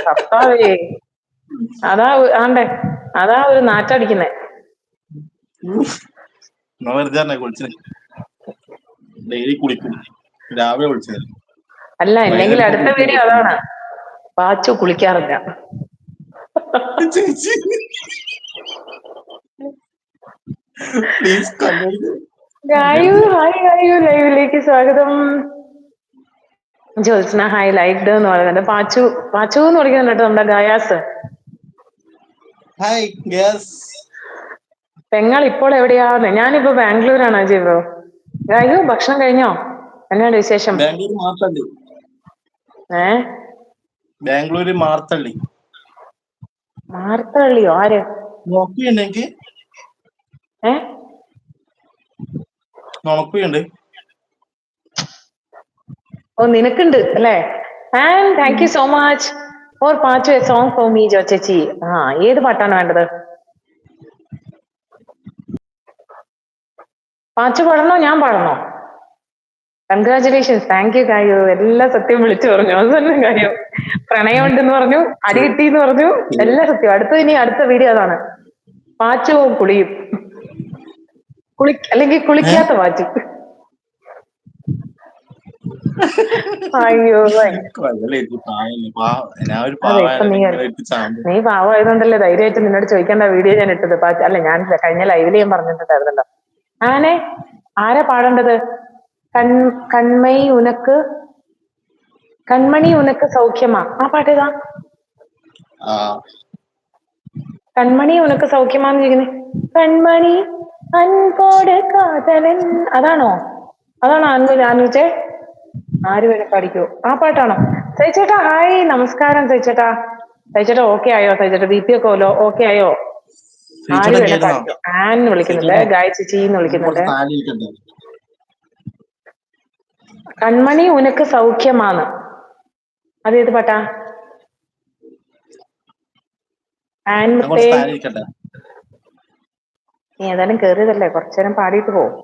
കർത്താവേ, അതാ ആണ്ടേ, അതാ ഒരു നാറ്റടിക്കുന്നേ. ഡെയിലി കുളിക്കും, രാവിലെ വിളിച്ചത്. അല്ല, ഇല്ലെങ്കിൽ അടുത്ത വീഡിയോ അതാണ്, പാച്ചു കുളിക്കാറില്ല. ഗായു, ഹായ് ഗായു, ലൈവിലേക്ക് സ്വാഗതം. ജ്യോത്സ്ന ഹായ്, ലൈക്ഡ് എന്ന് പറയുന്നുണ്ട്. പാച്ചു പാച്ചു എന്ന് വിളിക്കുന്നുണ്ട് കേട്ടോ നമ്മുടെ ഗയാസ്. പെങ്ങൾ ഇപ്പോൾ എവിടെയാന്ന്? ഞാനിപ്പോ ബാംഗ്ലൂരാണ് അജയ് ബ്രോ. ഗായു, ഭക്ഷണം കഴിഞ്ഞോ? എന്നാണ് വിശേഷം? ബാംഗ്ലൂര് മാർത്തള്ളി. മാർത്തള്ളിയോ? ആര്? ഓ, നിനക്കുണ്ട് അല്ലേ? And thank you so much for Pachu a song for me Jo ചേച്ചി. ആ, ഏത് പാട്ടാണ് വേണ്ടത്? പാച്ചു പാടണോ ഞാൻ പാടണോ? Congratulations, thank you Gayu. എല്ലാം സത്യം വിളിച്ചു പറഞ്ഞു. അത് തന്നെ കാര്യം. പ്രണയം ഉണ്ടെന്ന് പറഞ്ഞു, അടി കിട്ടിന്ന് പറഞ്ഞു, എല്ലാം സത്യം. അടുത്ത വീഡിയോ അതാണ്, പാച്ചുവും കുളിയും. അല്ലെങ്കിൽ കുളിക്കാത്ത പാച്ചു. അയ്യോ, നീ പാവമായതുകൊണ്ടല്ലേ ധൈര്യമായിട്ട് നിന്നോട് ചോദിക്കേണ്ട വീഡിയോ ഞാൻ ഇട്ടത്. അല്ല, ഞാൻ കഴിഞ്ഞ ലൈവില് ഞാൻ പറഞ്ഞിട്ടുണ്ടായിരുന്നല്ലോ. ആനെ ആരാ പാടേണ്ടത്? കൺമണി ഉനക്ക് സൗഖ്യമാ, ആ പാട്ടേതാ? കൺമണി ഉനക്ക് സൗഖ്യമാന്ന് ചോദിക്കുന്നേ. കൺമണി അൻപോട് കാതലൻ, അതാണോ? ആനുവച്ചേ? ആര് വരെ പഠിക്കൂ? ആ പാട്ടാണോ? സൈച്ചേട്ടാ ഹായ്, നമസ്കാരം സൈച്ചേട്ടാ. സൈച്ചേട്ടാ ഓക്കെ ആയോ? സൈച്ചേട്ടാ ബി പി ഒക്കെ ഓക്കെ ആയോ? ആര് വേണേ പഠിക്കോ? ആൻ വിളിക്കുന്നുണ്ട്, ഗായച്ചിന്ന് വിളിക്കുന്നുണ്ട്. കൺമണി ഉനക്ക് സൗഖ്യമാന്ന്, അതേത് പാട്ടാ? ആൻമുത്തേ, നീ ഏതായാലും കേറിയതല്ലേ, കുറച്ചേരം പാടിയിട്ട് പോവും.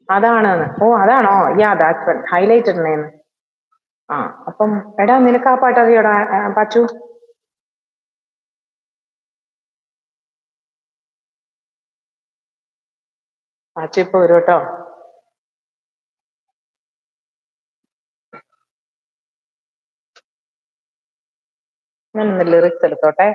അതാണെന്ന്. ഓ അതാണോ? യാ, ദാറ്റ്സ് ഹൈലൈറ്റ് ഇടണേന്ന്. ആ, അപ്പം എടാ, നിനക്ക് ആ പാട്ട് അറിയോടാ പാച്ചു? പാച്ചു ഇപ്പൊ വരും കേട്ടോ. ഞാനൊന്ന് ലിറിക്സ് എടുത്തോട്ടെ.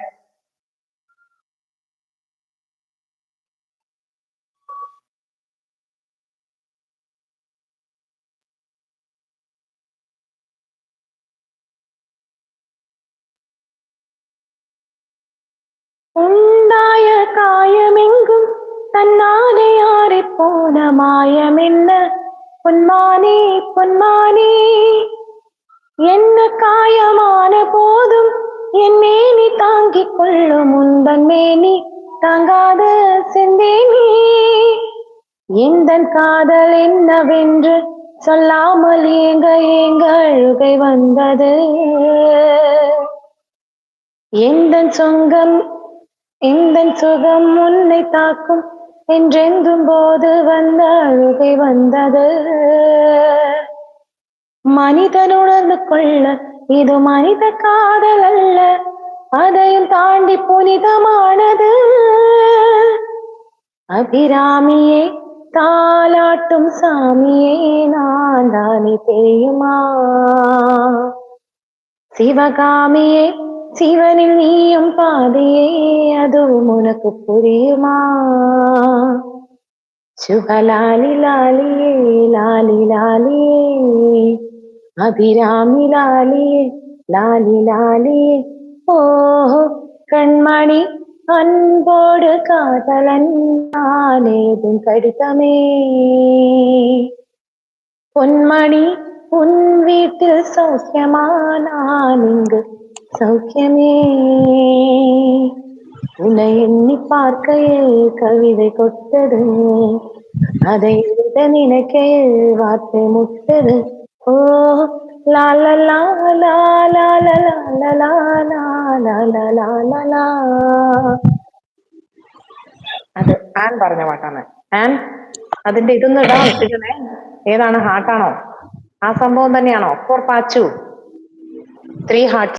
ഉണ്ടായ കായമെങ്കും തന്നാലെയാറെ പോന മായമെന്ന പൊന്മാനേ പൊന്മാനേ, என்ன காயமான போதும் என் மேனி தாங்கிக் கொள்ளும் உந்தன் மேனி தாங்காத செந்தேனி, எந்தன் காதல் என்னவென்று சொல்லாமல் ஏங்க ஏங்க அழுகை வந்தது, எந்தன் சுகம் உன்னை தாக்கும் என்றெந்தும் போது வந்த அழுகை வந்தது. மனிதன் உணர்ந்து கொள்ள இது மனித காதல் அல்ல, அதையும் தாண்டி புனிதமானது. அபிராமியே, தாலாட்டும் சாமியே, நான் தானே தெரியுமா? சிவகாமியே, சிவனில் நீயும் பாதியே, அதுவும் உனக்கு புரியுமா? ശുഭലാലി ലാലിയേ ലാലി ലാലിയേ, അഭിരാമി ലാലിയേ ലാലി ലാലിയേ, ഓഹോ കൺമണി അൻപോട് കാതലൻ നാനേതും കടിതമേ, പൊന്മണി ഉൻ വീട്ടിൽ സൗഖ്യമാ, நான் இங்கு சௌக்கியமே, உன்னை எண்ணி பார்க்கையில் கவிதை கொட்டது, அதை எழுத நினைக்கையில் வார்த்தை முட்டது. ஓ லாலலா ലാലലാ. അത് ആൻ പറഞ്ഞ പാട്ടാണ്. ആൻ അതിന്റെ ഇതൊന്നും ഇടണേ. ഏതാണ്? ഹാർട്ടാണോ? ആ സംഭവം തന്നെയാണോ? ഫോർ പാച്ചു. 3 ഹാർട്ട്